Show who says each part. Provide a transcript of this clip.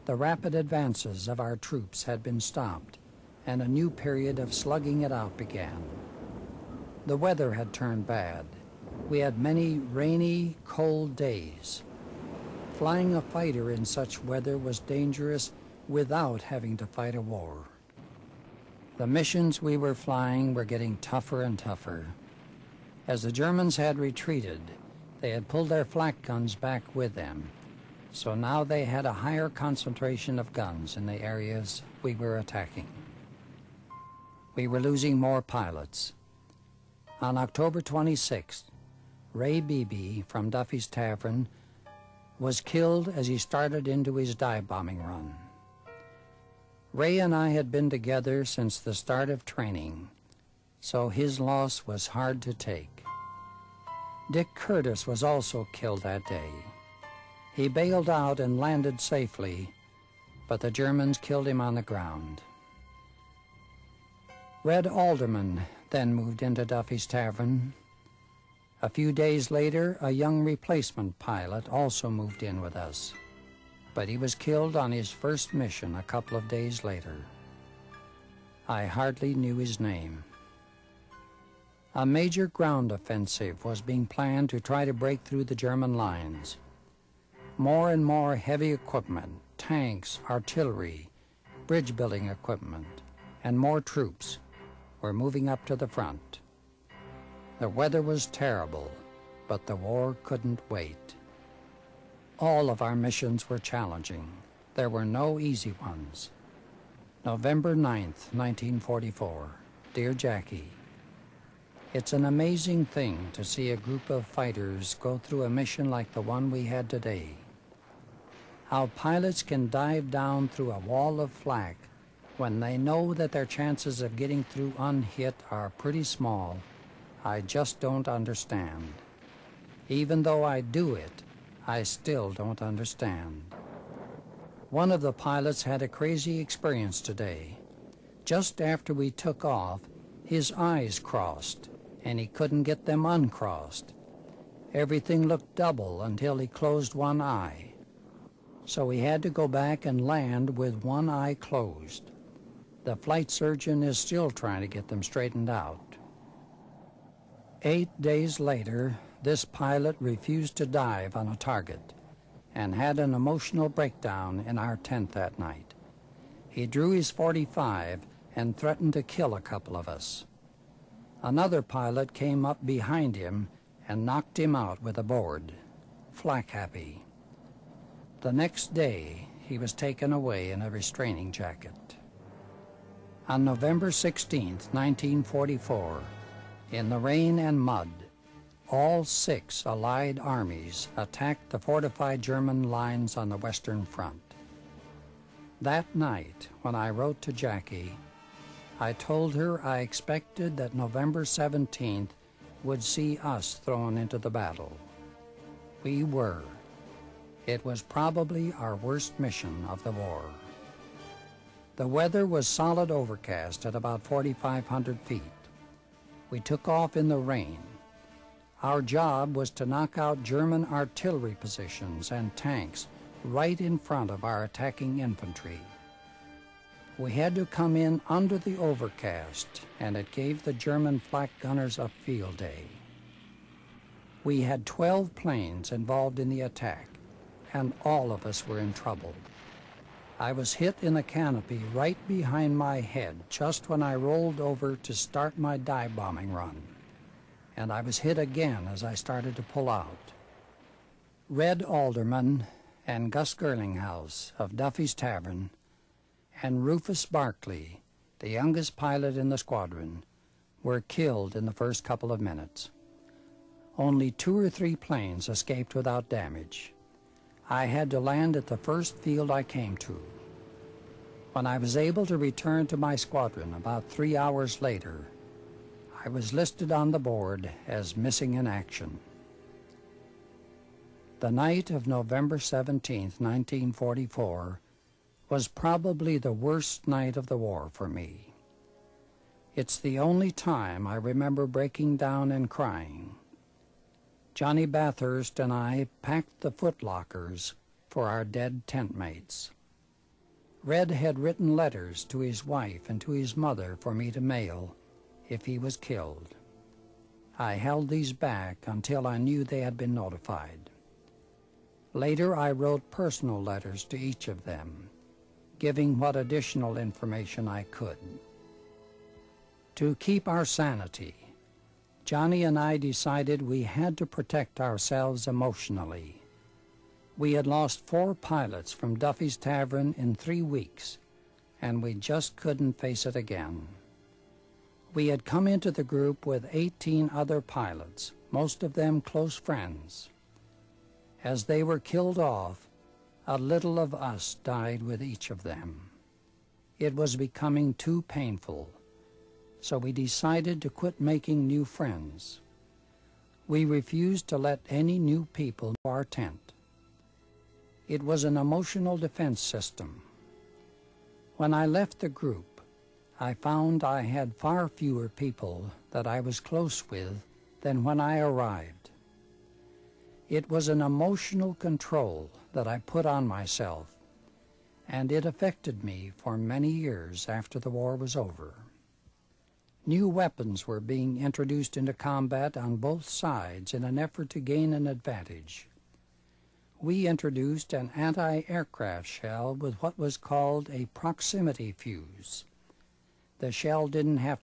Speaker 1: The rapid advances of our troops had been stopped, and a new period of slugging it out began. The weather had turned bad. We had many rainy, cold days. Flying a fighter in such weather was dangerous without having to fight a war. The missions we were flying were getting tougher and tougher. As the Germans had retreated, they had pulled their flak guns back with them, so now they had a higher concentration of guns in the areas we were attacking. We were losing more pilots. On October 26th, Ray Beebe from Duffy's Tavern was killed as he started into his dive bombing run. Ray and I had been together since the start of training, so his loss was hard to take. Dick Curtis was also killed that day. He bailed out and landed safely, but the Germans killed him on the ground. Red Alderman then moved into Duffy's Tavern. A few days later, a young replacement pilot also moved in with us, but he was killed on his first mission a couple of days later. I hardly knew his name. A major ground offensive was being planned to try to break through the German lines. More and more heavy equipment, tanks, artillery, bridge-building equipment, and more troops were moving up to the front. The weather was terrible, but the war couldn't wait. All of our missions were challenging. There were no easy ones. November 9th, 1944. Dear Jackie, it's an amazing thing to see a group of fighters go through a mission like the one we had today. How pilots can dive down through a wall of flak when they know that their chances of getting through unhit are pretty small, I just don't understand. Even though I do it, I still don't understand. One of the pilots had a crazy experience today. Just after we took off, his eyes crossed, and he couldn't get them uncrossed. Everything looked double until he closed one eye. So he had to go back and land with one eye closed. The flight surgeon is still trying to get them straightened out. 8 days later, this pilot refused to dive on a target and had an emotional breakdown in our tent that night. He drew his .45 and threatened to kill a couple of us. Another pilot came up behind him and knocked him out with a board, flak happy. The next day, he was taken away in a restraining jacket. On November 16th, 1944, in the rain and mud, all 6 Allied armies attacked the fortified German lines on the Western Front. That night, when I wrote to Jackie, I told her I expected that November 17th would see us thrown into the battle. We were. It was probably our worst mission of the war. The weather was solid overcast at about 4,500 feet. We took off in the rain. Our job was to knock out German artillery positions and tanks right in front of our attacking infantry. We had to come in under the overcast, and it gave the German flak gunners a field day. We had 12 planes involved in the attack, and all of us were in trouble. I was hit in the canopy right behind my head just when I rolled over to start my dive bombing run, and I was hit again as I started to pull out. Red Alderman and Gus Gerlinghaus of Duffy's Tavern and Rufus Barclay, the youngest pilot in the squadron, were killed in the first couple of minutes. Only 2 or 3 planes escaped without damage. I had to land at the first field I came to. When I was able to return to my squadron about 3 hours later, I was listed on the board as missing in action. The night of November 17th, 1944, was probably the worst night of the war for me. It's the only time I remember breaking down and crying. Johnny Bathurst and I packed the footlockers for our dead tent mates. Red had written letters to his wife and to his mother for me to mail if he was killed. I held these back until I knew they had been notified. Later, I wrote personal letters to each of them, giving what additional information I could. To keep our sanity, Johnny and I decided we had to protect ourselves emotionally. We had lost 4 pilots from Duffy's Tavern in 3 weeks, and we just couldn't face it again. We had come into the group with 18 other pilots, most of them close friends. As they were killed off, a little of us died with each of them. It was becoming too painful, so we decided to quit making new friends. We refused to let any new people into our tent. It was an emotional defense system. When I left the group, I found I had far fewer people that I was close with than when I arrived. It was an emotional control that I put on myself, and it affected me for many years after the war was over. New weapons were being introduced into combat on both sides in an effort to gain an advantage. We introduced an anti-aircraft shell with what was called a proximity fuse. The shell didn't have